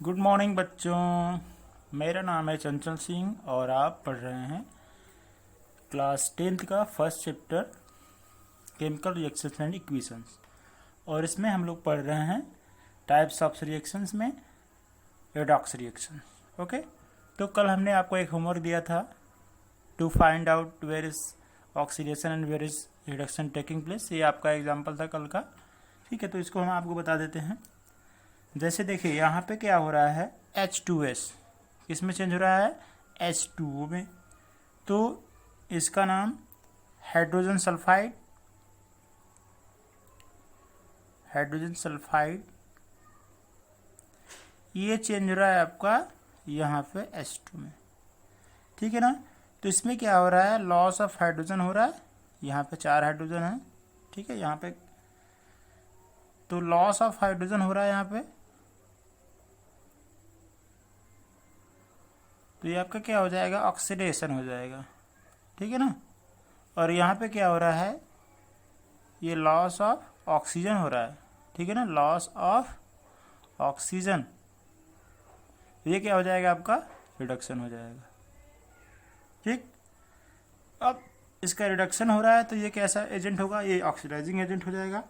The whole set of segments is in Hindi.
गुड मॉर्निंग बच्चों। मेरा नाम है चंचल सिंह और आप पढ़ रहे हैं क्लास 10th का first chapter chemical reactions and equations. और इसमें हम लोग पढ़ रहे हैं टाइप्स ऑफ रिएक्शंस में रेडॉक्स रिएक्शन। ओके, तो कल हमने आपको एक होमवर्क दिया था to find out where is oxidation and where is reduction taking place. ये आपका एग्जाम्पल था कल का। ठीक है, तो इसको हम आपको बता देते हैं। जैसे देखिए यहाँ पे क्या हो रहा है, H2S इसमें चेंज हो रहा है H2O में। तो इसका नाम हाइड्रोजन सल्फाइड ये चेंज हो रहा है आपका यहाँ पे H2 में। ठीक है ना। तो इसमें क्या हो रहा है, लॉस ऑफ हाइड्रोजन हो रहा है। यहाँ पे 4 हाइड्रोजन है। ठीक है, यहाँ पे तो लॉस ऑफ हाइड्रोजन हो रहा है यहाँ पे। तो ये आपका क्या हो जाएगा, ऑक्सीडेशन हो जाएगा। ठीक है ना। और यहाँ पे क्या हो रहा है, ये लॉस ऑफ ऑक्सीजन हो रहा है। ठीक है ना, लॉस ऑफ ऑक्सीजन। ये क्या हो जाएगा, आपका रिडक्शन हो जाएगा। ठीक, अब इसका रिडक्शन हो रहा है तो ये कैसा एजेंट होगा, ये ऑक्सीडाइजिंग एजेंट हो जाएगा।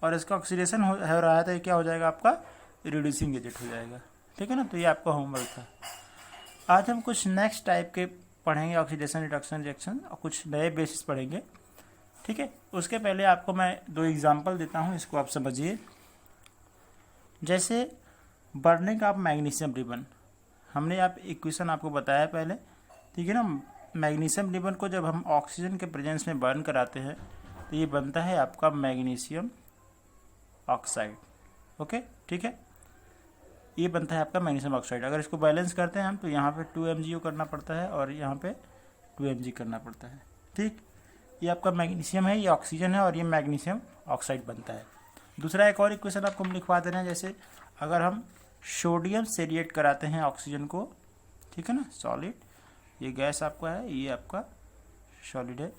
और इसका ऑक्सीडेशन हो रहा है तो ये क्या हो जाएगा, आपका रिड्यूसिंग एजेंट हो जाएगा। ठीक है ना। तो ये आपका होमवर्क था। आज हम कुछ नेक्स्ट टाइप के पढ़ेंगे, ऑक्सीडेशन रिडक्शन रिएक्शन, और कुछ नए बेसिस पढ़ेंगे। ठीक है, उसके पहले आपको मैं 2 एग्जांपल देता हूँ, इसको आप समझिए। जैसे बर्निंग ऑफ मैग्नीशियम रिबन, हमने आप इक्वेशन आपको बताया पहले। ठीक है ना। मैग्नीशियम रिबन को जब हम ऑक्सीजन के प्रेजेंस में बर्न कराते हैं तो ये बनता है आपका मैग्नीशियम ऑक्साइड। ओके, ठीक है, ये बनता है आपका मैग्नीशियम ऑक्साइड। अगर इसको बैलेंस करते हैं हम तो यहाँ पे 2 MgO करना पड़ता है और यहाँ पे 2 Mg करना पड़ता है। ठीक, ये आपका मैग्नीशियम है, ये ऑक्सीजन है और ये मैग्नीशियम ऑक्साइड बनता है। दूसरा एक और इक्वेशन आपको हम लिखवा दे रहे हैं। जैसे अगर हम सोडियम से रिएक्ट कराते हैं ऑक्सीजन को, ठीक है ना, सॉलिड, ये गैस आपका है, ये आपका सॉलिड है।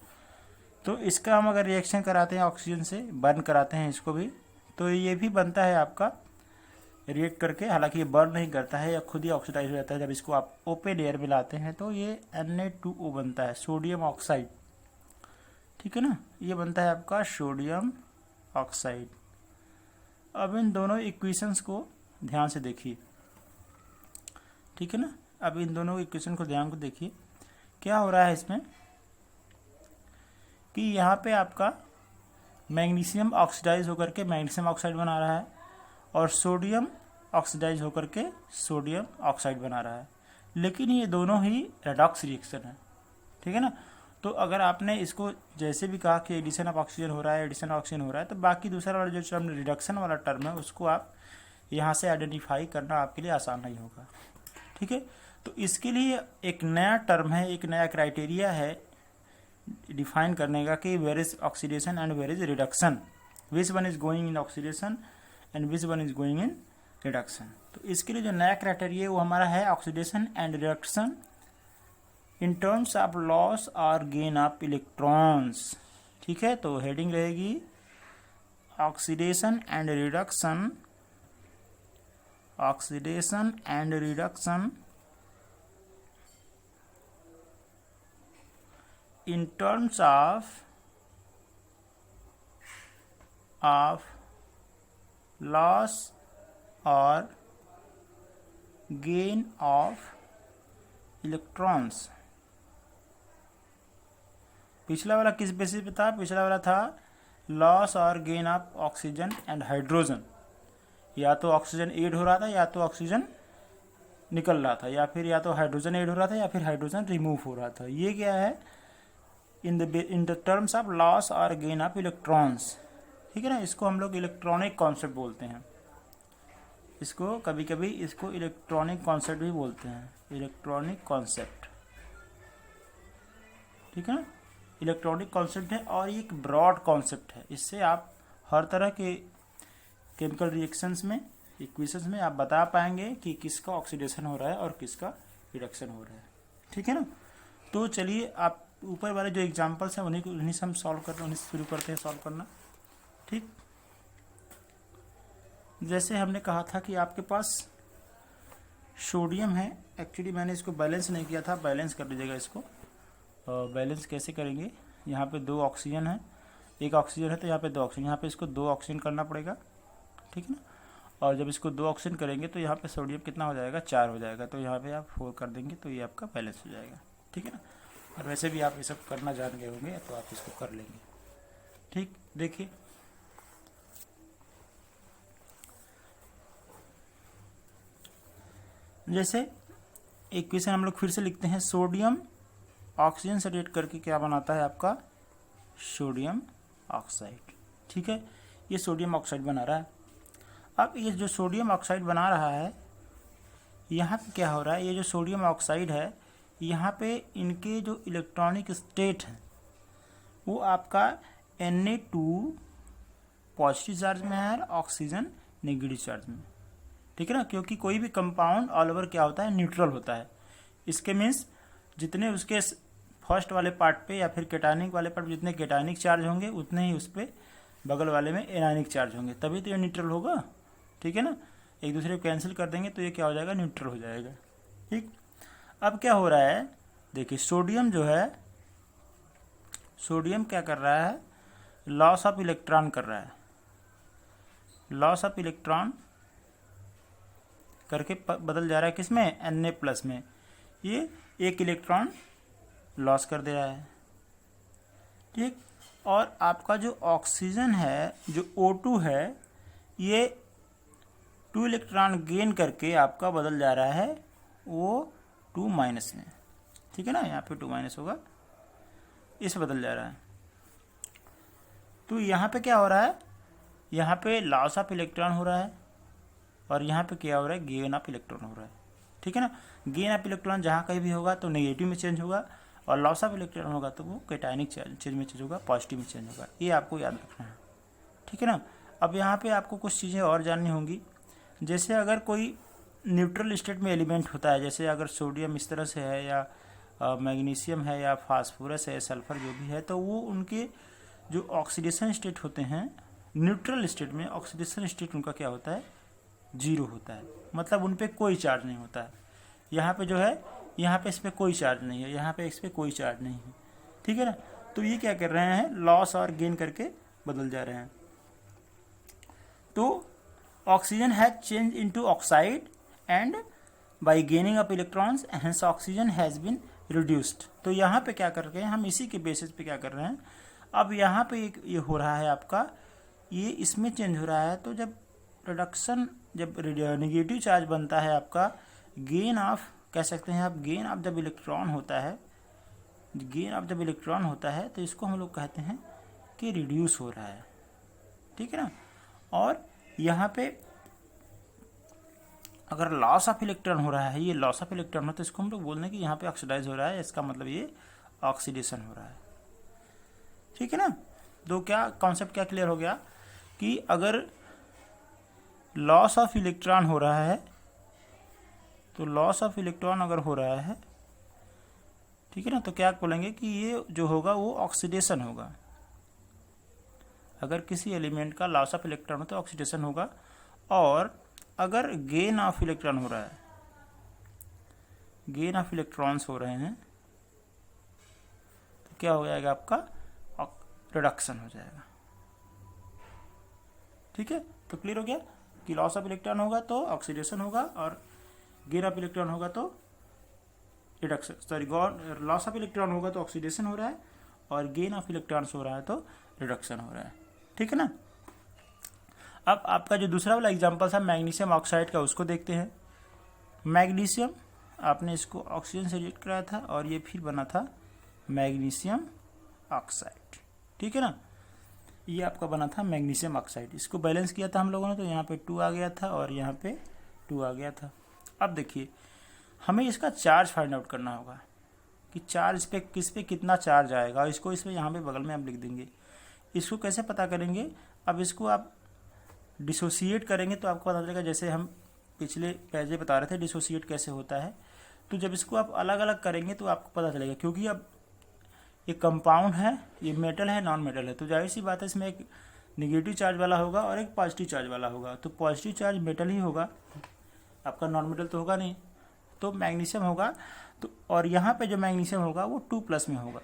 तो इसका हम अगर रिएक्शन कराते हैं ऑक्सीजन से, बर्न कराते हैं इसको भी, तो ये भी बनता है आपका रिएक्ट करके। हालांकि ये बर्न नहीं करता है या खुद ही ऑक्सीडाइज हो जाता है। जब इसको आप ओपन एयर में लाते हैं तो ये Na2O बनता है, सोडियम ऑक्साइड। ठीक है ना, ये बनता है आपका सोडियम ऑक्साइड। अब इन दोनों इक्वेशंस को ध्यान से देखिए। ठीक है ना, अब इन दोनों इक्वेशन को ध्यान को देखिए। क्या हो रहा है इसमें कि यहाँ पे आपका मैग्नीशियम ऑक्सीडाइज होकर के मैग्नीशियम ऑक्साइड बना रहा है और सोडियम ऑक्सीडाइज होकर के सोडियम ऑक्साइड बना रहा है। लेकिन ये दोनों ही रेडॉक्स रिएक्शन है। ठीक है ना। तो अगर आपने इसको जैसे भी कहा कि एडिशन ऑफ ऑक्सीजन हो रहा है, एडिशन ऑफ ऑक्सीजन हो रहा है, तो बाकी दूसरा वाला जो टर्म रिडक्शन वाला टर्म है उसको आप यहाँ से आइडेंटिफाई करना आपके लिए आसान नहीं होगा। ठीक है, तो इसके लिए एक नया टर्म है, एक नया क्राइटेरिया है डिफाइन करने का कि where is oxidation and where is reduction, which one is going in oxidation and which one is going in reduction. तो इसके लिए जो नया क्राइटेरिया है वो हमारा है oxidation and reduction in terms of loss और गेन ऑफ इलेक्ट्रॉन्स। ठीक है, तो हेडिंग रहेगी oxidation and reduction, oxidation and reduction in terms of loss or gain of electrons। पिछला वाला किस बेसिस पे था, पिछला वाला था लॉस और gain of oxygen and hydrogen. या तो ऑक्सीजन ऐड हो रहा था या तो ऑक्सीजन निकल रहा था, या फिर या तो हाइड्रोजन ऐड हो रहा था या फिर हाइड्रोजन रिमूव हो रहा था। ये क्या है, in the terms of loss और गेन ऑफ इलेक्ट्रॉन्स। ठीक है ना, इसको हम लोग इलेक्ट्रॉनिक कॉन्सेप्ट बोलते हैं। इसको कभी कभी इसको इलेक्ट्रॉनिक कॉन्सेप्ट भी बोलते हैं, इलेक्ट्रॉनिक कॉन्सेप्ट। ठीक है ना, इलेक्ट्रॉनिक कॉन्सेप्ट है और ये एक ब्रॉड कॉन्सेप्ट है। इससे आप हर तरह के केमिकल रिएक्शंस में, इक्वेशंस में आप बता पाएंगे कि किसका ऑक्सीडेशन हो रहा है और किसका रिडक्शन हो रहा है। ठीक है ना। तो चलिए आप ऊपर वाले जो एग्जांपल्स हैं उन्हीं से हम सॉल्व करते हैं, उन्हीं से शुरू करते हैं सॉल्व करना। ठीक, जैसे हमने कहा था कि आपके पास सोडियम है, एक्चुअली मैंने इसको बैलेंस नहीं किया था, बैलेंस कर लीजिएगा इसको। बैलेंस कैसे करेंगे, यहाँ पे 2 ऑक्सीजन है, एक ऑक्सीजन है तो यहाँ पे 2 ऑक्सीजन, यहाँ पे इसको 2 ऑक्सीजन करना पड़ेगा, ठीक है ना। और जब इसको 2 ऑक्सीजन करेंगे तो यहाँ पे सोडियम कितना हो जाएगा, 4 हो जाएगा, तो यहाँ पे आप 4 कर देंगे तो ये आपका बैलेंस हो जाएगा, ठीक है ना। और वैसे भी आप ये सब करना जान गए होंगे तो आप इसको कर लेंगे, ठीक। देखिए जैसे इक्वेशन हम लोग फिर से लिखते हैं, सोडियम ऑक्सीजन से रिएक्ट करके क्या बनाता है आपका, सोडियम ऑक्साइड, ठीक है। ये सोडियम ऑक्साइड बना रहा है। अब ये जो सोडियम ऑक्साइड बना रहा है, यहाँ पे क्या हो रहा है, ये जो सोडियम ऑक्साइड है यहाँ पे इनके जो इलेक्ट्रॉनिक स्टेट है वो आपका Na2 पॉजिटिव चार्ज में है, ऑक्सीजन नेगेटिव चार्ज में, ठीक है ना। क्योंकि कोई भी कंपाउंड ऑल ओवर क्या होता है, न्यूट्रल होता है। इसके मीन्स जितने उसके फर्स्ट वाले पार्ट पे या फिर केटायनिक वाले पार्ट पे जितने केटायनिक चार्ज होंगे उतने ही उस पर बगल वाले में एनायनिक चार्ज होंगे, तभी तो ये न्यूट्रल होगा, ठीक है ना। एक दूसरे को कैंसिल कर देंगे तो ये क्या हो जाएगा, न्यूट्रल हो जाएगा, ठीक। अब क्या हो रहा है, देखिए सोडियम जो है, सोडियम क्या कर रहा है, लॉस ऑफ इलेक्ट्रॉन कर रहा है, लॉस ऑफ इलेक्ट्रॉन करके बदल जा रहा है किसमें, Na+ में। ये एक इलेक्ट्रॉन लॉस कर दे रहा है, ठीक। और आपका जो ऑक्सीजन है, जो O2 है, ये 2 इलेक्ट्रॉन गेन करके आपका बदल जा रहा है O2- में, ठीक है ना। यहाँ पे 2- होगा, इस बदल जा रहा है। तो यहाँ पे क्या हो रहा है, यहाँ पे लॉस ऑफ इलेक्ट्रॉन हो रहा है और यहाँ पे क्या हो रहा है, गेन ऑफ इलेक्ट्रॉन हो रहा है, ठीक है ना। गेन ऑफ इलेक्ट्रॉन जहाँ कहीं भी होगा तो नेगेटिव में चेंज होगा और लॉस ऑफ इलेक्ट्रॉन होगा तो वो कैटायनिक चेंज में चेंज होगा, पॉजिटिव में चेंज होगा। ये आपको याद रखना है, ठीक है ना। अब यहाँ पे आपको कुछ चीज़ें और जाननी होंगी, जैसे अगर कोई न्यूट्रल स्टेट में एलिमेंट होता है, जैसे अगर सोडियम इस तरह से है या मैग्नीशियम है या फास्फोरस है, सल्फर जो भी है, तो वो उनके जो ऑक्सीडेशन स्टेट होते हैं न्यूट्रल स्टेट में, ऑक्सीडेशन स्टेट उनका क्या होता है, 0 होता है, मतलब उन पर कोई चार्ज नहीं होता है। यहाँ पे जो है, यहाँ पे इस पर कोई चार्ज नहीं है, यहाँ पे इस पर कोई चार्ज नहीं है, ठीक है ना। तो ये क्या कर रहे हैं, लॉस और गेन करके बदल जा रहे हैं। तो oxygen has change into oxide and by gaining of electrons hence oxygen has been reduced. तो यहाँ पे क्या कर रहे हैं हम, इसी के बेसिस पे क्या कर रहे हैं, अब यहाँ पे ये हो रहा है आपका, ये इसमें चेंज हो रहा है। तो जब रिडक्शन, जब नेगेटिव चार्ज बनता है आपका, गेन ऑफ कह सकते हैं आप, गेन ऑफ जब इलेक्ट्रॉन होता है, गेन ऑफ जब इलेक्ट्रॉन होता है तो इसको हम लोग कहते हैं कि रिड्यूस हो रहा है, ठीक है ना। और यहाँ पे अगर लॉस ऑफ इलेक्ट्रॉन हो रहा है, ये लॉस ऑफ इलेक्ट्रॉन हो तो इसको हम लोग बोल रहे हैं कि यहाँ पे ऑक्सीडाइज हो रहा है, इसका मतलब ये ऑक्सीडेशन हो रहा है, ठीक है ना। तो क्या कॉन्सेप्ट क्या क्लियर हो गया कि अगर लॉस ऑफ इलेक्ट्रॉन हो रहा है, तो लॉस ऑफ इलेक्ट्रॉन अगर हो रहा है, ठीक है ना, तो क्या बोलेंगे कि ये जो होगा वो ऑक्सीडेशन होगा। अगर किसी एलिमेंट का लॉस ऑफ इलेक्ट्रॉन हो तो ऑक्सीडेशन होगा। और अगर गेन ऑफ इलेक्ट्रॉन हो रहा है, गेन ऑफ इलेक्ट्रॉन्स हो रहे हैं, तो क्या हो जाएगा आपका, रिडक्शन हो जाएगा, ठीक है। तो क्लियर हो गया कि लॉस ऑफ इलेक्ट्रॉन होगा तो ऑक्सीडेशन होगा और गेन ऑफ इलेक्ट्रॉन होगा तो reduction, sorry loss of electron होगा तो ऑक्सीडेशन हो रहा है और गेन ऑफ इलेक्ट्रॉन्स हो रहा है तो रिडक्शन हो रहा है, ठीक है ना। अब आपका जो दूसरा वाला एग्जांपल था मैग्नीशियम ऑक्साइड का, उसको देखते हैं। मैग्नीशियम आपने इसको ऑक्सीजन से रिएक्ट कराया था और ये फिर बना था मैग्नीशियम ऑक्साइड, ठीक है ना। ये आपका बना था मैग्नीशियम ऑक्साइड, इसको बैलेंस किया था हम लोगों ने, तो यहाँ पे 2 आ गया था और यहाँ पे 2 आ गया था। अब देखिए हमें इसका चार्ज फाइंड आउट करना होगा कि चार्ज पे किस पे कितना चार्ज आएगा, और इसको इसमें यहाँ पे बगल में आप लिख देंगे। इसको कैसे पता करेंगे, अब इसको आप डिसोसिएट करेंगे तो आपको पता चलेगा, जैसे हम पिछले पेज में बता रहे थे डिसोसिएट कैसे होता है। तो जब इसको आप अलग अलग करेंगे तो आपको पता चलेगा, क्योंकि अब ये कंपाउंड है, ये मेटल है, नॉन मेटल है, तो जाहिर सी बात है इसमें एक निगेटिव चार्ज वाला होगा और एक पॉजिटिव चार्ज वाला होगा। तो पॉजिटिव चार्ज मेटल ही होगा, आपका नॉन मेटल तो होगा नहीं। तो मैग्नीशियम होगा, तो और यहाँ पे जो मैग्नीशियम होगा वो 2+ में होगा,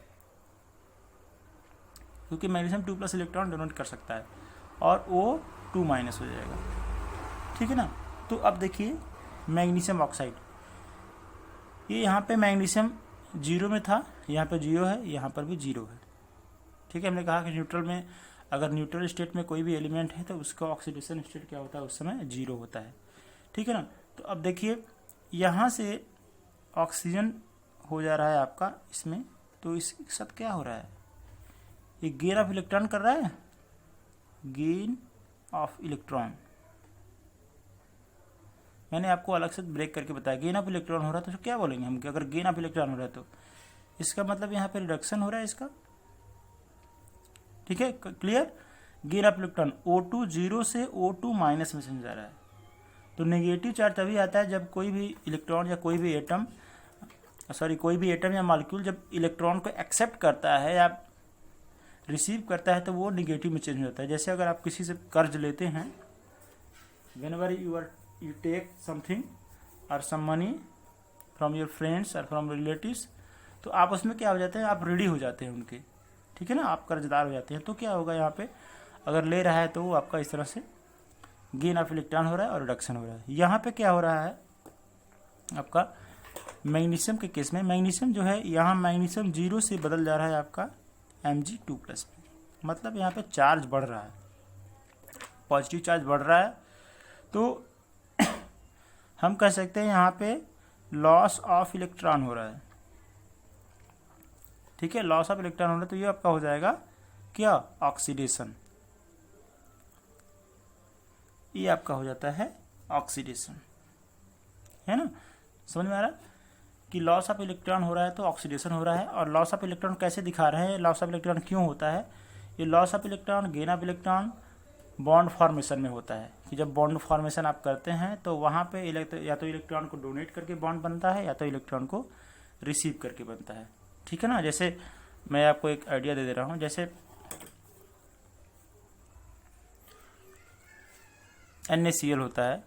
क्योंकि मैग्नीशियम 2+ इलेक्ट्रॉन डोनेट कर सकता है, और O 2- हो जाएगा। ठीक है ना। तो अब देखिए मैग्नीशियम ऑक्साइड, ये यहाँ पे मैग्नीशियम 0 में था, यहाँ पे 0 है, यहाँ पर भी 0 है। ठीक है, हमने कहा कि न्यूट्रल में, अगर न्यूट्रल स्टेट में कोई भी एलिमेंट है तो उसका ऑक्सीडेशन स्टेट क्या होता है, उस समय 0 होता है। ठीक है ना। तो अब देखिए यहाँ से ऑक्सीजन हो जा रहा है आपका इसमें, तो इसके साथ क्या हो रहा है, ये गेन ऑफ इलेक्ट्रॉन कर रहा है, गेन ऑफ इलेक्ट्रॉन। मैंने आपको अलग से ब्रेक करके बताया, गेन ऑफ इलेक्ट्रॉन हो रहा है तो क्या बोलेंगे हम, कि अगर गेन ऑफ इलेक्ट्रॉन हो रहा है तो इसका मतलब यहाँ पे रिडक्शन हो रहा है इसका। ठीक है, clear. Gain of electron O2 0 से O2- में चल जा रहा है। तो नेगेटिव चार्ज तभी आता है जब कोई भी इलेक्ट्रॉन या कोई भी एटम, कोई भी एटम या मॉलिक्यूल जब इलेक्ट्रॉन को एक्सेप्ट करता है या रिसीव करता है तो वो निगेटिव में चेंज हो जाता है। जैसे अगर आप किसी से कर्ज लेते हैं, whenever you take something or some money from your friends or from relatives, तो आप उसमें क्या हो जाते हैं, आप रेडी हो जाते हैं उनके। ठीक है ना, आप कर्जदार हो जाते हैं। तो क्या होगा यहाँ पे, अगर ले रहा है तो वो आपका इस तरह से गेन ऑफ इलेक्ट्रॉन हो रहा है और रिडक्शन हो रहा है। यहाँ पे क्या हो रहा है आपका मैग्नीशियम के केस में, मैग्नीशियम जो है यहाँ मैग्नीशियम 0 से बदल जा रहा है आपका Mg2+, मतलब यहाँ पे चार्ज बढ़ रहा है, पॉजिटिव चार्ज बढ़ रहा है। तो हम कह सकते हैं यहाँ पे लॉस ऑफ इलेक्ट्रॉन हो रहा है। ठीक है, लॉस ऑफ इलेक्ट्रॉन हो रहा है, तो ये आपका हो जाएगा क्या, ऑक्सीडेशन। ये आपका हो जाता है ऑक्सीडेशन, है ना। समझ में आ रहा है कि लॉस ऑफ इलेक्ट्रॉन हो रहा है तो ऑक्सीडेशन हो रहा है। और लॉस ऑफ इलेक्ट्रॉन कैसे दिखा रहे हैं, लॉस ऑफ इलेक्ट्रॉन क्यों होता है, ये loss of electron, gain of electron bond formation में होता है। कि जब बॉन्ड फॉर्मेशन आप करते हैं तो वहाँ पे या तो इलेक्ट्रॉन को डोनेट करके बॉन्ड बनता है, या तो इलेक्ट्रॉन को रिसीव करके बनता है। ठीक है ना। जैसे मैं आपको एक आइडिया दे दे रहा हूँ, जैसे NaCl होता है।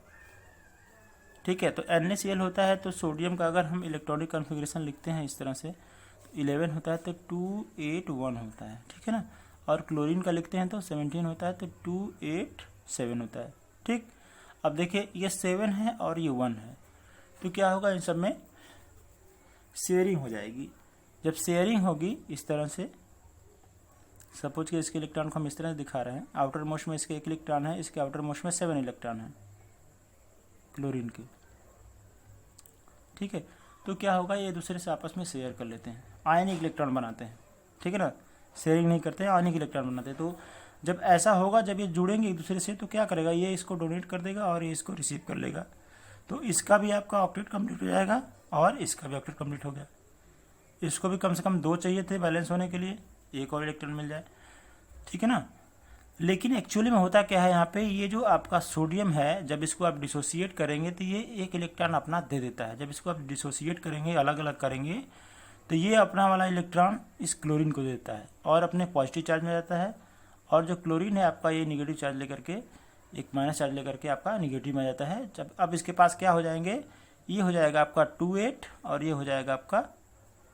ठीक है, तो NaCl होता है तो सोडियम का अगर हम इलेक्ट्रॉनिक कॉन्फ़िगरेशन लिखते हैं इस तरह से, तो 11 होता है तो 281 होता है। ठीक है ना। और क्लोरीन का लिखते हैं तो 17 होता है तो 287 होता है। ठीक, अब देखिए ये 7 है और ये 1 है, तो क्या होगा, इन सब में शेयरिंग हो जाएगी। जब शेयरिंग होगी इस तरह से, सपोज कि इसके इलेक्ट्रॉन को हम इस तरह से दिखा रहे हैं, आउटर मोस्ट में इसके 1 इलेक्ट्रॉन है, इसके आउटर मोस्ट में 7 इलेक्ट्रॉन है क्लोरीन के। ठीक है, तो क्या होगा, ये दूसरे से आपस में शेयर कर लेते हैं, आयनिक इलेक्ट्रॉन बनाते हैं। ठीक है ना, शेयरिंग नहीं करते हैं, आयनिक इलेक्ट्रॉन बनाते हैं। तो जब ऐसा होगा, जब ये जुड़ेंगे एक दूसरे से, तो क्या करेगा, ये इसको डोनेट कर देगा और ये इसको रिसीव कर लेगा। तो इसका भी आपका ऑक्टेट कंप्लीट हो जाएगा और इसका भी ऑक्टेट कंप्लीट हो गया। इसको भी कम से कम 2 चाहिए थे बैलेंस होने के लिए, एक और इलेक्ट्रॉन मिल जाए। ठीक है ना। लेकिन एक्चुअली में होता क्या है, यहाँ पे ये जो आपका सोडियम है, जब इसको आप डिसोसिएट करेंगे तो ये 1 इलेक्ट्रॉन अपना दे देता है। जब इसको आप डिसोसिएट करेंगे, अलग अलग करेंगे, तो ये अपना वाला इलेक्ट्रॉन इस क्लोरीन को देता है और अपने पॉजिटिव चार्ज में जाता है। और जो क्लोरीन है आपका, ये निगेटिव चार्ज लेकर के, एक माइनस चार्ज लेकर के आपका निगेटिव में जाता है। जब अब इसके पास क्या हो जाएंगे, ये हो जाएगा आपका 28 और ये हो जाएगा आपका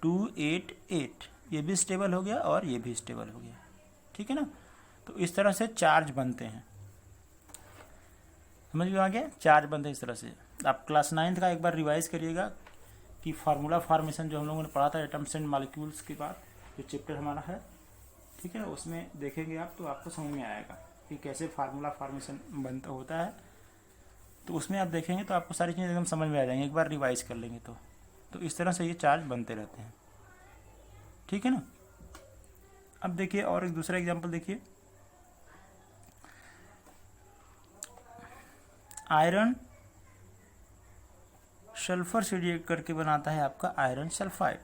288। ये भी स्टेबल हो गया और ये भी स्टेबल हो गया। ठीक है ना। तो इस तरह से चार्ज बनते हैं, समझ में आ गया, चार्ज बनते हैं इस तरह से। आप क्लास 9th का एक बार रिवाइज करिएगा कि फार्मूला फॉर्मेशन जो हम लोगों ने पढ़ा था एटम्स एंड मॉलिक्यूल्स के बाद, जो चैप्टर हमारा है, ठीक है, उसमें देखेंगे आप तो आपको समझ में आएगा कि कैसे फार्मूला फॉर्मेशन बनता होता है। तो उसमें आप देखेंगे तो आपको सारी चीज़ें एकदम समझ में आ जाएंगी, एक बार रिवाइज कर लेंगे तो इस तरह से ये चार्ज बनते रहते हैं। ठीक है ना। अब देखिए और एक दूसरा एग्जाम्पल देखिए, आयरन सल्फर से रिएक्ट करके बनाता है आपका आयरन सल्फाइड।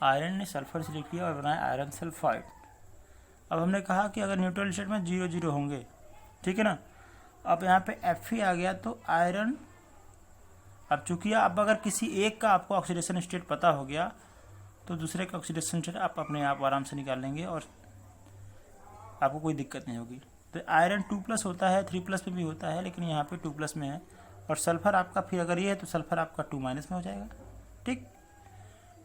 आयरन ने सल्फर से रिएक्ट किया और बनाया आयरन सल्फाइड। अब हमने कहा कि अगर न्यूट्रल स्टेट में 0 0 होंगे, ठीक है ना। अब यहाँ पे Fe आ गया तो आयरन, अब चूंकि अब अगर किसी एक का आपको ऑक्सीडेशन स्टेट पता हो गया तो दूसरे का ऑक्सीडेशन स्टेट आप अपने आप आराम से निकाल लेंगे और आपको कोई दिक्कत नहीं होगी। तो आयरन 2+ होता है, 3+ में भी होता है, लेकिन यहाँ पे 2+ में है। और सल्फर आपका फिर अगर ये है तो सल्फर आपका 2 माइनस में हो जाएगा। ठीक,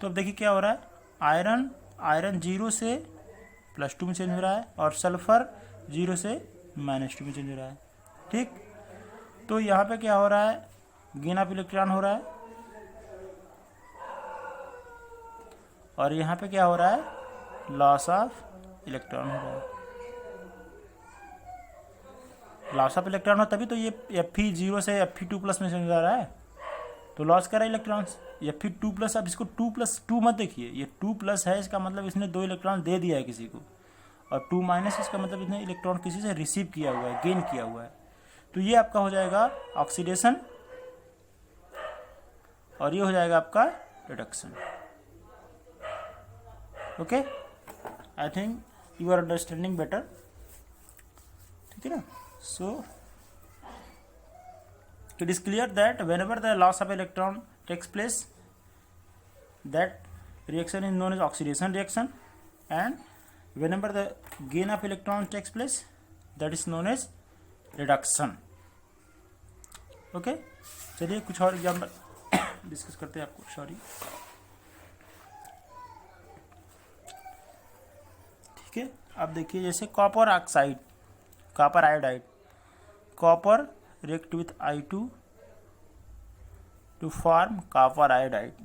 तो अब देखिए क्या हो रहा है, आयरन 0 से +2 में चेंज हो रहा है और सल्फर 0 से -2 में चेंज हो रहा है। ठीक, तो यहाँ पे क्या हो रहा है, गेन ऑफ इलेक्ट्रॉन हो रहा है और यहाँ पे क्या हो रहा है, लॉस ऑफ इलेक्ट्रॉन हो रहा है। लॉस ऑफ इलेक्ट्रॉन हो तभी तो ये Fe0 से Fe2+ में चेंज जा रहा है, तो लॉस कर रहा है इलेक्ट्रॉन्स। Fe2+, अब इसको 2+2 मत देखिए, ये 2+ है, इसका मतलब इसने 2 इलेक्ट्रॉन दे दिया है किसी को, और 2- इसका मतलब इसने इलेक्ट्रॉन किसी से रिसीव किया हुआ है, गेन किया हुआ है। तो ये आपका हो जाएगा ऑक्सीडेशन और ये हो जाएगा आपका reduction. Okay, I think you are understanding better. ठीक है ना, सो it is clear that whenever the loss of electron takes place, that reaction is known as oxidation reaction, and whenever the gain of electron takes place, that is known as reduction. Okay, चलिए कुछ और एग्जाम्पल डिस्कस करते हैं आपको, सॉरी। ठीक है, अब देखिए जैसे copper oxide, copper iodide, copper react with I2 to form copper iodide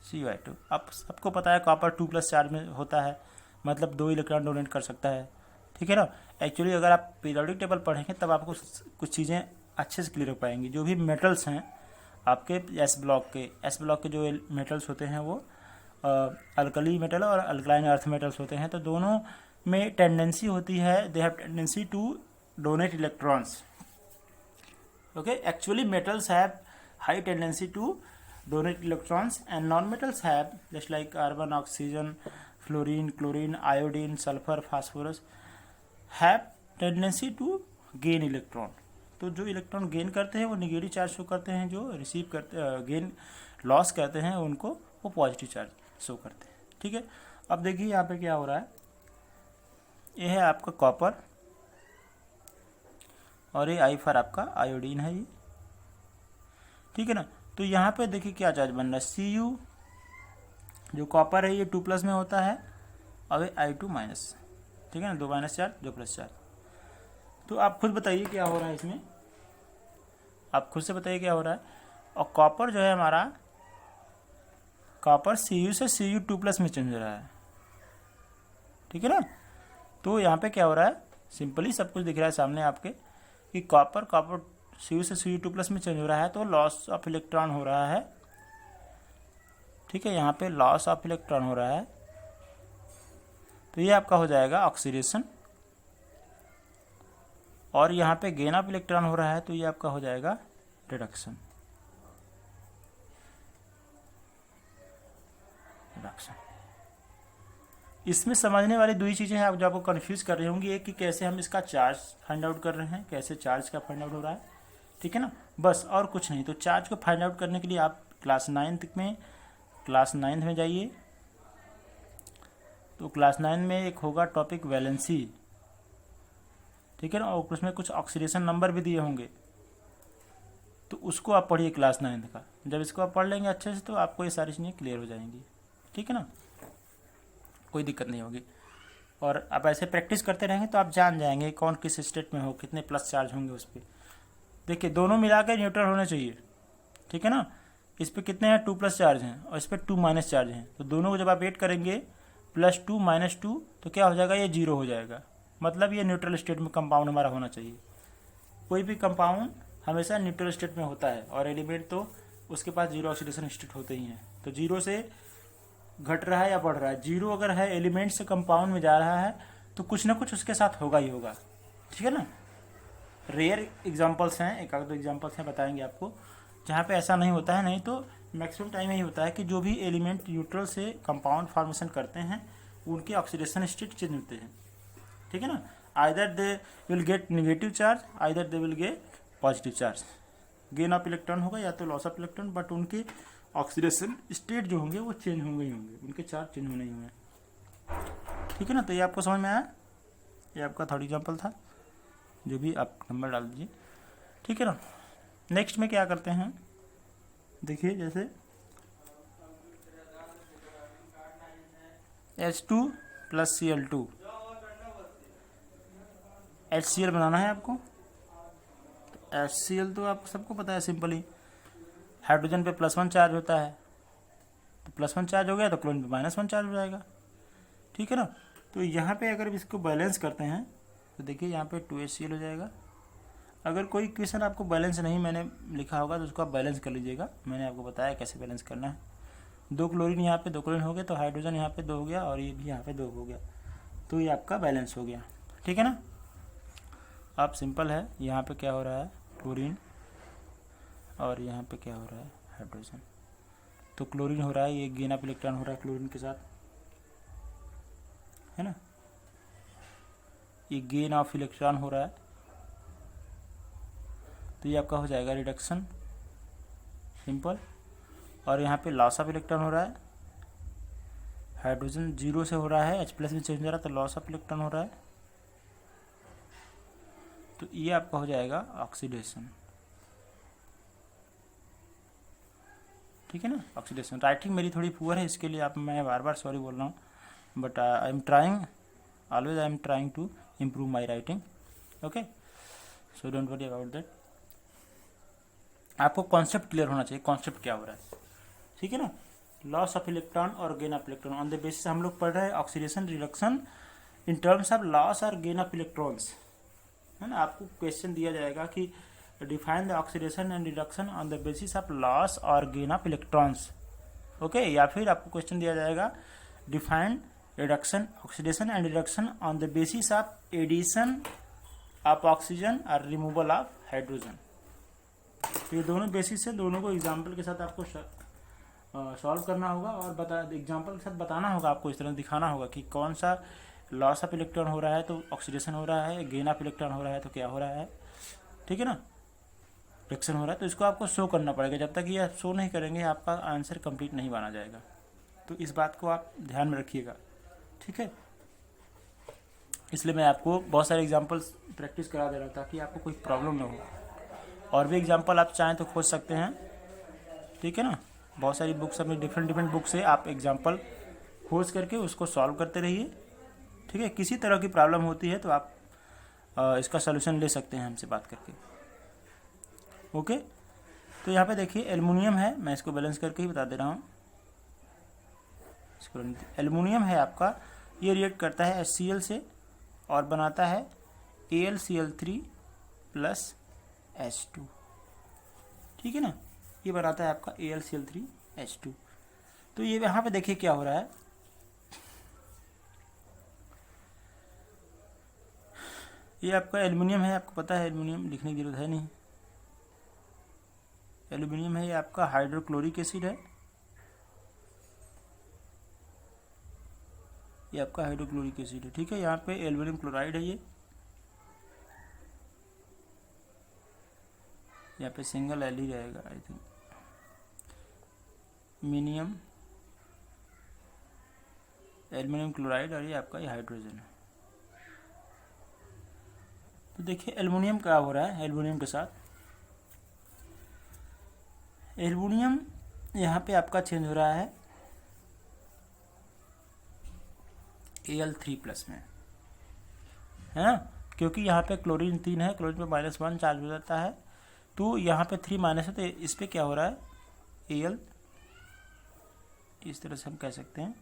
CuI2। अब सबको पता है कॉपर 2+ चार्ज में होता है, मतलब 2 इलेक्ट्रॉन डोनेट कर सकता है। ठीक है ना, एक्चुअली अगर आप पीरियोडिक टेबल पढ़ेंगे तब आपको कुछ चीज़ें अच्छे से क्लियर हो पाएंगी। जो भी मेटल्स हैं आपके एस ब्लॉक के जो मेटल्स होते हैं वो अल्कली मेटल और अल्कलाइन अर्थ मेटल्स होते हैं, तो दोनों में टेंडेंसी होती है, they have tendency to donate electrons. Okay, actually metals have high tendency to donate electrons, and non-metals have, just like carbon, oxygen, fluorine, chlorine, iodine, sulfur, phosphorus, have tendency to gain electron. तो जो इलेक्ट्रॉन गेन करते हैं वो निगेटिव चार्ज शो करते हैं, जो रिसीव करते गेन लॉस करते हैं उनको वो पॉजिटिव चार्ज शो करते हैं। ठीक है, अब देखिए यहाँ पे क्या हो रहा है, ये है आपका कॉपर और ये I फॉर आपका आयोडीन है ये। ठीक है ना, तो यहाँ पे देखिए क्या चार्ज बन रहा है, Cu जो कॉपर है ये 2+ में होता है और ये I2-। ठीक है ना, 2 माइनस चार्ज 2 प्लस चार्ज। तो आप खुद बताइए क्या हो रहा है इसमें, आप खुद से बताइए क्या हो रहा है। और कॉपर जो है हमारा, कॉपर Cu से Cu2+ में चेंज हो रहा है। ठीक है ना, तो यहाँ पे क्या हो रहा है, सिंपली सब कुछ दिख रहा है सामने आपके कि कॉपर Cu से Cu2+ में चेंज हो रहा है, तो लॉस ऑफ इलेक्ट्रॉन हो रहा है। ठीक है, यहाँ पे लॉस ऑफ इलेक्ट्रॉन हो रहा है, तो ये आपका हो जाएगा ऑक्सीडेशन, और यहाँ पे गेन ऑफ इलेक्ट्रॉन हो रहा है, तो ये आपका हो जाएगा रिडक्शन। इसमें समझने वाली 2 ही चीज़ें हैं आप जो आपको कन्फ्यूज़ कर रही होंगी, एक कि कैसे हम इसका चार्ज फाइंड आउट कर रहे हैं, कैसे चार्ज का फाइंड आउट हो रहा है। ठीक है ना, बस और कुछ नहीं। तो चार्ज को फाइंड आउट करने के लिए आप क्लास 9th में जाइए, तो क्लास 9 में एक होगा टॉपिक वैलेंसी। ठीक है ना, और उसमें कुछ ऑक्सीडेशन नंबर भी दिए होंगे, तो उसको आप पढ़िए क्लास 9th का। जब इसको आप पढ़ लेंगे अच्छे से तो आपको ये सारी चीज़ें क्लियर हो जाएंगी। ठीक है ना, कोई दिक्कत नहीं होगी। और आप ऐसे प्रैक्टिस करते रहेंगे तो आप जान जाएंगे कौन किस स्टेट में हो, कितने प्लस चार्ज होंगे उस पर। देखिए दोनों मिला के न्यूट्रल होने चाहिए। ठीक है ना, इस पर कितने हैं, 2+ चार्ज हैं और इस पर 2- चार्ज हैं, तो दोनों को जब आप ऐड करेंगे +2 -2 तो क्या हो जाएगा, ये 0 हो जाएगा। मतलब ये न्यूट्रल स्टेट में कंपाउंड हमारा होना चाहिए। कोई भी कंपाउंड हमेशा न्यूट्रल स्टेट में होता है और एलिमेंट तो उसके पास 0 ऑक्सीडेशन स्टेट होते ही हैं। तो 0 से घट रहा है या बढ़ रहा है, 0 अगर है एलिमेंट से कंपाउंड में जा रहा है तो कुछ ना कुछ उसके साथ होगा ही होगा। ठीक है ना, रेयर एग्जांपल्स हैं, एक आध दो एग्जांपल्स हैं बताएंगे आपको जहाँ पे ऐसा नहीं होता है। नहीं तो मैक्सिमम टाइम यही होता है कि जो भी एलिमेंट न्यूट्रल से कंपाउंड फॉर्मेशन करते हैं उनके ऑक्सीडेशन स्टेट चेंज होते हैं। ठीक है ना, either they will get negative charge, either they will get positive charge. Gain of electron होगा या तो लॉस ऑफ इलेक्ट्रॉन, बट उनके ऑक्सीडेशन स्टेट जो होंगे वो चेंज होंगे ही होंगे, उनके चार्ज चेंज होने ही होंगे। ठीक है ना, तो ये आपको समझ में आया, ये आपका थर्ड एग्जाम्पल था। जो भी आप नंबर डाल दीजिए, ठीक है ना। नेक्स्ट में क्या करते हैं, देखिए जैसे H2 प्लस Cl2, HCl बनाना है आपको। HCl तो आपको सबको पता है, सिंपली हाइड्रोजन पे +1 चार्ज होता है, तो +1 चार्ज हो गया तो क्लोरीन पे -1 चार्ज हो जाएगा, ठीक है ना। तो यहाँ पे अगर इसको बैलेंस करते हैं तो देखिए यहाँ पे 2HCl हो जाएगा। अगर कोई क्वेश्चन आपको बैलेंस नहीं मैंने लिखा होगा तो उसको आप बैलेंस कर लीजिएगा, मैंने आपको बताया कैसे बैलेंस करना है। 2 क्लोरीन यहाँ पे 2 क्लोरीन हो गया, तो हाइड्रोजन यहाँ पे 2 हो गया और ये भी यहाँ पे 2 हो गया, तो ये आपका बैलेंस हो गया, ठीक है ना। आप सिंपल है, यहाँ पे क्या हो रहा है क्लोरीन और यहाँ पे क्या हो रहा है हाइड्रोजन, तो क्लोरीन हो रहा है, ये गेन ऑफ इलेक्ट्रॉन हो रहा है क्लोरीन के साथ, है ना, ये गेन ऑफ इलेक्ट्रॉन हो रहा है, तो ये आपका हो जाएगा रिडक्शन, सिंपल। और यहाँ पे लॉस ऑफ इलेक्ट्रॉन हो रहा है, हाइड्रोजन 0 से हो रहा है, H+ में चेंज हो रहा है, तो लॉस ऑफ इलेक्ट्रॉन हो रहा है, तो ये आपका हो जाएगा ऑक्सीडेशन, ठीक है ना, ऑक्सीडेशन। राइटिंग मेरी थोड़ी पुअर है, इसके लिए मैं बार बार सॉरी बोल रहा हूँ, but I am trying, always I am trying to improve my writing, okay, so don't worry about that. आपको कॉन्सेप्ट क्लियर होना चाहिए, कॉन्सेप्ट क्या हो रहा है, ठीक है ना। लॉस ऑफ इलेक्ट्रॉन और gain of electron on the basis हम लोग पढ़ रहे हैं oxidation reduction in terms of loss और गेन ऑफ इलेक्ट्रॉन्स, है ना। आपको क्वेश्चन दिया जाएगा कि define the oxidation and reduction on the basis of loss और गेन ऑफ इलेक्ट्रॉन्स, ओके, या फिर आपको क्वेश्चन दिया जाएगा define reduction oxidation and reduction on the basis of addition of oxygen और रिमूवल ऑफ हाइड्रोजन। तो ये दोनों बेसिस है, दोनों को एग्जाम्पल के साथ आपको सॉल्व करना होगा और एग्जाम्पल के साथ बताना होगा, आपको इस तरह दिखाना होगा कि कौन सा लॉस ऑफ इलेक्ट्रॉन हो रहा है तो ऑक्सीडेशन हो रहा है, गेन ऑफ इलेक्ट्रॉन हो रहा है तो क्या हो रहा है, ठीक है ना, रिएक्शन हो रहा है। तो इसको आपको शो करना पड़ेगा, जब तक ये शो नहीं करेंगे आपका आंसर कंप्लीट नहीं माना जाएगा, तो इस बात को आप ध्यान में रखिएगा, ठीक है। इसलिए मैं आपको बहुत सारे एग्जाम्पल्स प्रैक्टिस करा दे रहा हूँ ताकि आपको कोई प्रॉब्लम ना हो। और भी एग्जाम्पल आप चाहें तो खोज सकते हैं, ठीक है ना, बहुत सारी बुक्स अपनी डिफरेंट बुक से आप एग्जाम्पल खोज करके उसको सॉल्व करते रहिए, ठीक है। किसी तरह की प्रॉब्लम होती है तो आप इसका सलूशन ले सकते हैं हमसे बात करके, ओके। तो यहाँ पे देखिए एल्युमिनियम है, मैं इसको बैलेंस करके ही बता दे रहा हूँ। एल्युमिनियम है आपका, ये रिएक्ट करता है HCl से और बनाता है AlCl3 प्लस H2, ठीक है ना, ये बनाता है आपका AlCl3 H2। तो ये यहाँ पे देखिए क्या हो रहा है, ये आपका एल्युमिनियम है, आपको पता है एल्युमिनियम लिखने की जरूरत है नहीं, एल्युमिनियम है, ये आपका हाइड्रोक्लोरिक एसिड है, ये आपका हाइड्रोक्लोरिक एसिड है, ठीक है। यहाँ पे एल्युमिनियम क्लोराइड है, ये यहाँ पे सिंगल एल ही रहेगा आई थिंक, मिनियम एल्युमिनियम क्लोराइड और ये आपका ये हाइड्रोजन है। तो देखिए एल्युमिनियम क्या हो रहा है, एल्युमिनियम के साथ एल्युमिनियम यहाँ पे आपका चेंज हो रहा है Al3+ में, है ना, क्योंकि यहाँ पे क्लोरीन 3 है, क्लोरीन पे -1 चार्ज हो जाता है, तो यहाँ पे 3- है, तो इस पे क्या हो रहा है Al, इस तरह से हम कह सकते हैं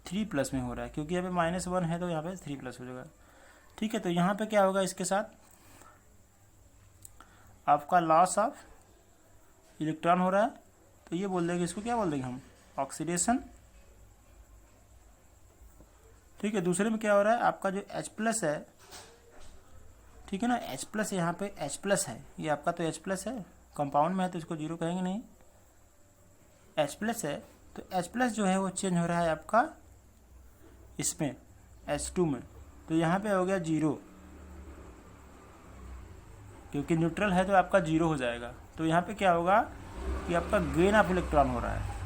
3+ में हो रहा है, क्योंकि यहाँ पे -1 है तो यहाँ पे 3+ हो जाएगा, ठीक है। तो यहाँ पे क्या होगा, इसके साथ आपका लॉस ऑफ इलेक्ट्रॉन हो रहा है, तो ये बोल देंगे, इसको क्या बोल देंगे हम, ऑक्सीडेशन, ठीक है। दूसरे में क्या हो रहा है, आपका जो H+ है, ठीक है ना, H+ यहाँ पे H+ है, ये आपका तो H+ है, कंपाउंड में है तो इसको 0 कहेंगे नहीं, H+ है, तो H+ जो है वो चेंज हो रहा है आपका इसमें H2 में, तो यहाँ पे हो गया 0, क्योंकि न्यूट्रल है तो आपका 0 हो जाएगा। तो यहाँ पे क्या होगा कि आपका गेन ऑफ इलेक्ट्रॉन हो रहा है,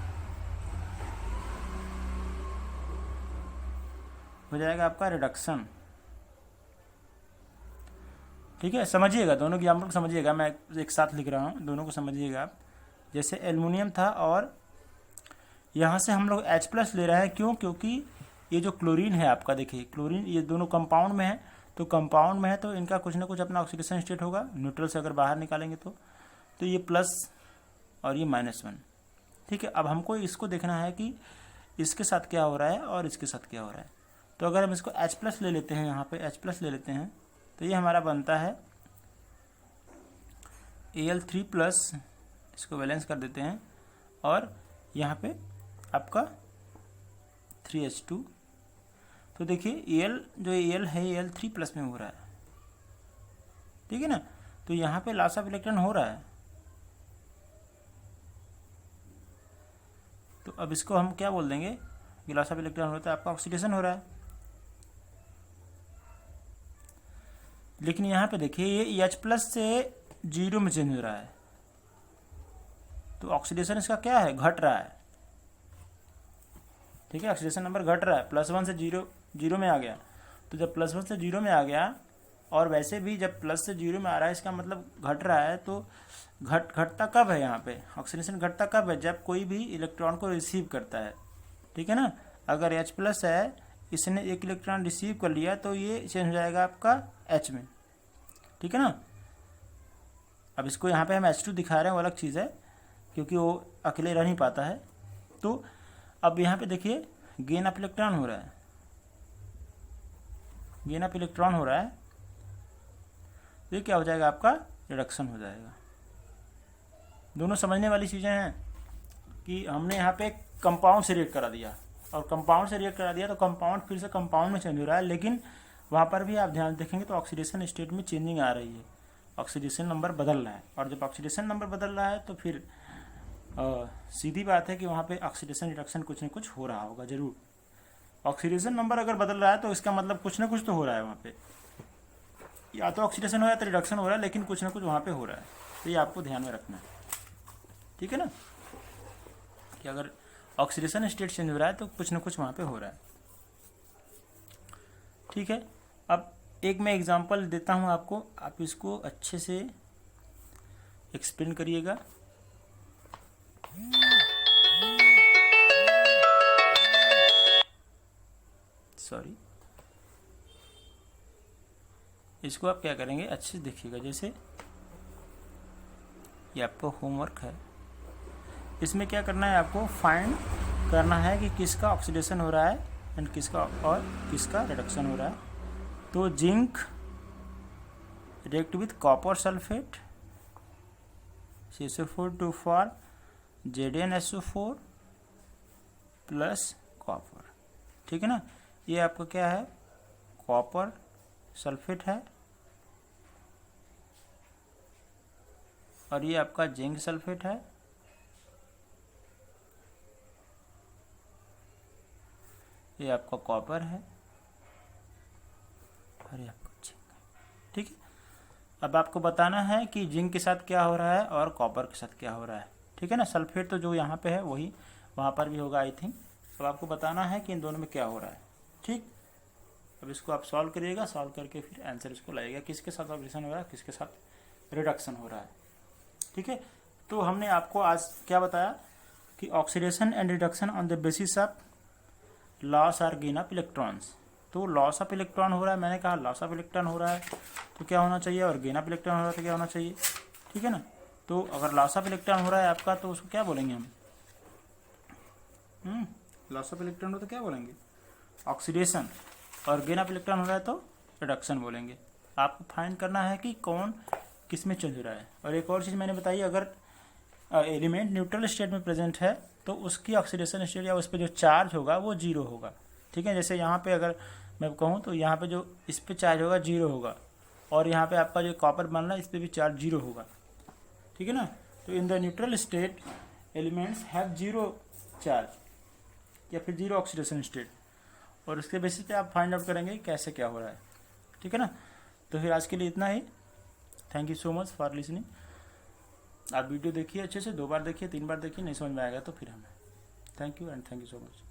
हो जाएगा आपका रिडक्शन, ठीक है, समझिएगा दोनों एग्जाम्पल को समझिएगा, मैं एक साथ लिख रहा हूँ, दोनों को समझिएगा आप। जैसे एल्युमिनियम था और यहाँ से हम लोग H+ ले रहे हैं, क्यों? क्योंकि ये जो क्लोरीन है आपका, देखिए क्लोरीन ये दोनों कंपाउंड में है, तो कंपाउंड में है तो इनका कुछ ना कुछ अपना ऑक्सीडेशन स्टेट होगा, न्यूट्रल से अगर बाहर निकालेंगे तो ये प्लस और ये -1। ठीक है, अब हमको इसको देखना है कि इसके साथ क्या हो रहा है और इसके साथ क्या हो रहा है। तो अगर हम इसको H+ ले लेते हैं, यहाँ पे H+ ले लेते हैं, तो ये हमारा बनता है Al3+, इसको बैलेंस कर देते हैं, और यहाँ पे आपका 3H2। तो देखिए Al जो Al है Al3+ में हो रहा है, ठीक है ना, तो यहाँ पे लॉस ऑफ इलेक्ट्रॉन हो रहा है। तो अब इसको हम क्या बोल देंगे कि लॉस ऑफ इलेक्ट्रॉन हो रहा है, आपका ऑक्सीडेशन हो रहा है। लेकिन यहाँ पे देखिए ये H+ से 0 में चेंज हो रहा है, तो ऑक्सीडेशन इसका क्या है, घट रहा है। ठीक है, ऑक्सीडेशन नंबर घट रहा है, +1 से 0 में आ गया। तो जब +1 से 0 में आ गया, और वैसे भी जब प्लस से 0 में आ रहा है, इसका मतलब घट रहा है। तो घटता कब है, यहाँ पे ऑक्सीडेशन घटता कब है, जब कोई भी इलेक्ट्रॉन को रिसीव करता है। ठीक है ना, अगर H+ है, इसने एक इलेक्ट्रॉन रिसीव कर लिया, तो ये चेंज हो जाएगा आपका H में। ठीक है ना, अब इसको यहाँ पे हम H2 दिखा रहे हैं, वो अलग चीज़ है, क्योंकि वो अकेले रह नहीं पाता है। तो अब यहाँ पे देखिए गेन ऑफ इलेक्ट्रॉन हो रहा है, गेन ऑफ इलेक्ट्रॉन हो रहा है, तो ये क्या हो जाएगा, आपका रिडक्शन हो जाएगा। दोनों समझने वाली चीज़ें हैं कि हमने यहाँ पे कंपाउंड से रिएक्ट करा दिया, और कंपाउंड से रिएक्ट करा दिया तो कंपाउंड फिर से कंपाउंड में चेंज हो रहा है, लेकिन वहाँ पर भी आप ध्यान देखेंगे तो ऑक्सीडेशन स्टेट में चेंजिंग आ रही है, ऑक्सीडेशन नंबर बदल रहा है। और जब ऑक्सीडेशन नंबर बदल रहा है तो फिर सीधी बात है कि वहाँ पे ऑक्सीडेशन रिडक्शन कुछ न कुछ हो रहा होगा जरूर। ऑक्सीडेशन नंबर अगर बदल रहा है तो इसका मतलब कुछ ना कुछ तो हो रहा है वहाँ पे, या तो ऑक्सीडेशन हो रहा है तो रिडक्शन हो रहा है, लेकिन कुछ ना कुछ वहाँ पे हो रहा है। तो ये आपको ध्यान में रखना है, ठीक है ना, कि अगर ऑक्सीडेशन स्टेट चेंज हो रहा है तो कुछ ना कुछ वहाँ पे हो रहा है। ठीक है, अब एक मैं एग्जांपल देता हूँ आपको, आप इसको अच्छे से एक्सप्लेन करिएगा। सॉरी, इसको आप क्या करेंगे, अच्छे से देखिएगा। जैसे ये आपको होमवर्क है, इसमें क्या करना है, आपको फाइंड करना है कि किसका ऑक्सीडेशन हो रहा है एंड किसका रिडक्शन हो रहा है। तो zinc react with copper sulphate CSO4 to form ZnSO4 plus copper. ठीक है ना, ये आपका क्या है, कॉपर सल्फेट है, और ये आपका जिंक सल्फेट है, ये आपका कॉपर है, और ये आपका जिंक है। ठीक है, अब आपको बताना है कि जिंक के साथ क्या हो रहा है और कॉपर के साथ क्या हो रहा है। ठीक है ना, सल्फेट तो जो यहाँ पे है वही वहाँ पर भी होगा आई थिंक। अब आपको बताना है कि इन दोनों में क्या हो रहा है। ठीक, अब इसको आप सॉल्व करिएगा, सॉल्व करके फिर आंसर इसको लाइएगा, किसके साथ ऑक्सीडेशन हो रहा है, किसके साथ रिडक्शन हो रहा है। ठीक है, तो हमने आपको आज क्या बताया कि oxidation and reduction on the basis of loss और गेन ऑफ इलेक्ट्रॉन्स। तो लॉस ऑफ इलेक्ट्रॉन हो रहा है, मैंने कहा लॉस ऑफ इलेक्ट्रॉन हो रहा है तो क्या होना चाहिए, और गेन ऑफ इलेक्ट्रॉन हो रहा है तो क्या होना चाहिए। ठीक है ना, तो अगर लॉस ऑफ इलेक्ट्रॉन हो रहा है आपका तो उसको क्या बोलेंगे हम, लॉस ऑफ इलेक्ट्रॉन हो तो क्या बोलेंगे, ऑक्सीडेशन, और गेन ऑफ इलेक्ट्रॉन हो रहा है तो रिडक्शन बोलेंगे। आपको फाइंड करना है कि कौन किस में चेंज हो रहा है। और एक और चीज़ मैंने बताई, अगर एलिमेंट न्यूट्रल स्टेट में प्रेजेंट है तो उसकी ऑक्सीडेशन स्टेट या उस पर जो चार्ज होगा वो 0 होगा। ठीक है, जैसे यहाँ पे अगर मैं कहूँ तो यहाँ पे जो इस पे चार्ज होगा 0 होगा, और यहाँ पे आपका जो कॉपर बन रहा है इस पर भी चार्ज 0 होगा। ठीक है ना, तो in the neutral state elements have 0 charge या फिर 0 ऑक्सीडेशन स्टेट, और उसके बेसिस पे आप फाइंड आउट करेंगे कैसे क्या हो रहा है। ठीक है ना, तो फिर आज के लिए इतना ही। Thank you so much for listening. आप वीडियो देखिए अच्छे से, 2 बार देखिए, 3 बार देखिए, नहीं समझ में आएगा तो फिर हमें। Thank you and thank you so much.